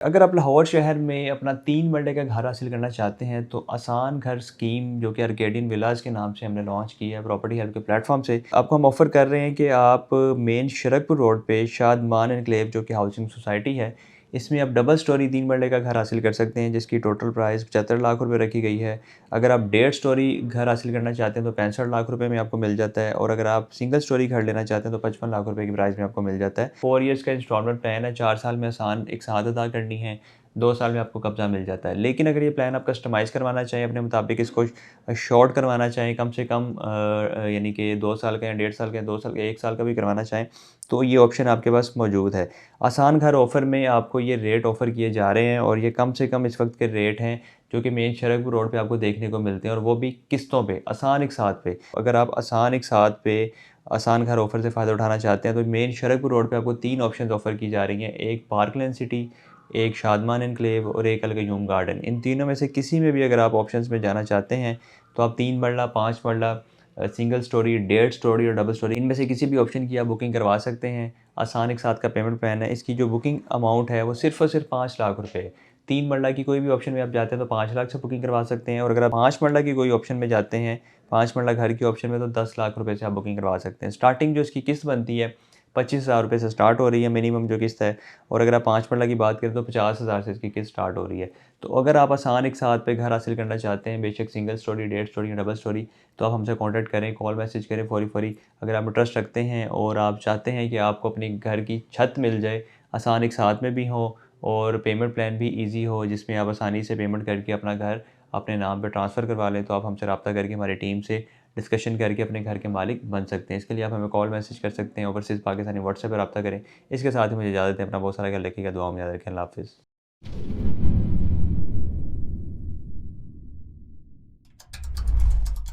अगर आप लाहौर शहर में अपना 3 मरले का घर हासिल करना चाहते हैं तो आसान घर स्कीम जो कि आर्केडियन विलास के नाम से हमने लॉन्च की है प्रॉपर्टी हेल्प के प्लेटफॉर्म से, आपको हम ऑफ़र कर रहे हैं कि आप मेन शरकपुर रोड पे शादमान एनक्लेव जो कि हाउसिंग सोसाइटी है, इसमें आप डबल स्टोरी 3 मरले का घर हासिल कर सकते हैं जिसकी टोटल प्राइस 75 लाख रुपए रखी गई है। अगर आप डेढ़ स्टोरी घर हासिल करना चाहते हैं तो 65 लाख रुपए में आपको मिल जाता है, और अगर आप सिंगल स्टोरी घर लेना चाहते हैं तो 55 लाख रुपए की प्राइस में आपको मिल जाता है। 4 ईयर्स का इंस्टॉलमेंट प्लान है, 4 साल में आसान एक साथ अदा करनी है, 2 साल में आपको कब्ज़ा मिल जाता है। लेकिन अगर ये प्लान आप कस्टमाइज़ करवाना चाहें अपने मुताबिक, इसको शॉर्ट करवाना चाहें, कम से कम यानी कि 2 साल का या डेढ़ साल का या 2 साल का 1 साल का भी करवाना चाहें, तो ये ऑप्शन आपके पास मौजूद है। आसान घर ऑफ़र में आपको ये रेट ऑफ़र किए जा रहे हैं, और ये कम से कम इस वक्त के रेट हैं जो कि मेन शरकपुर रोड पे आपको देखने को मिलते हैं, और वो भी किस्तों पे, आसान एक साथ पे। अगर आप आसान एक साथ पे आसान घर ऑफ़र से फ़ायदा उठाना चाहते हैं तो मेन शरकपुर रोड पे आपको 3 ऑप्शंस ऑफ़र की जा रही हैं। एक पार्कलैंड सिटी, एक शादमान एनक्लेव और एक अल क़य्यूम गार्डन। इन तीनों में से किसी में भी अगर आप ऑप्शंस में जाना चाहते हैं तो आप 3 मरला, 5 मरला, सिंगल स्टोरी, डेढ़ स्टोरी और डबल स्टोरी, इनमें से किसी भी ऑप्शन की आप बुकिंग करवा सकते हैं। आसान एक साथ का पेमेंट प्लान है। इसकी जो बुकिंग अमाउंट है वो सिर्फ़ और सिर्फ 5 लाख रुपए है। 3 मरला की कोई भी ऑप्शन में आप जाते हैं तो 5 लाख से बुकिंग करवा सकते हैं, और अगर आप 5 मरला की कोई ऑप्शन में जाते हैं, 5 मरला घर की ऑप्शन में, तो 10 लाख रुपए से आप बुकिंग करवा सकते हैं। स्टार्टिंग जो इसकी किस्त बनती है 25,000 रुपये से स्टार्ट हो रही है मिनिमम जो किस्त है, और अगर आप 5 मरला की बात करें तो 50,000 से इसकी किस्त स्टार्ट हो रही है। तो अगर आप आसान एक साथ पे घर हासिल करना चाहते हैं, बेशक सिंगल स्टोरी, डेढ़ स्टोरी या डबल स्टोरी, तो आप हमसे कॉन्टैक्ट करें, कॉल मैसेज करें फ़ौरी-फ़ौरी। अगर आप इंटरेस्ट रखते हैं और आप चाहते हैं कि आपको अपने घर की छत मिल जाए, आसान एक साथ में भी हो और पेमेंट प्लान भी ईज़ी हो, जिसमें आप आसानी से पेमेंट करके अपना घर अपने नाम पे ट्रांसफ़र करवा लें, तो आप हमसे रब्ता करके हमारी टीम से डिस्कशन करके अपने घर के मालिक बन सकते हैं। इसके लिए आप हमें कॉल मैसेज कर सकते हैं, ओवरसीज़ पाकिस्तानी व्हाट्सएप पर रब्ता करें। इसके साथ ही मुझे इजाज़त दें। अपना बहुत सारा ख्याल रखिएगा, दुआ में याद रखें। अल्लाह हाफ़िज़।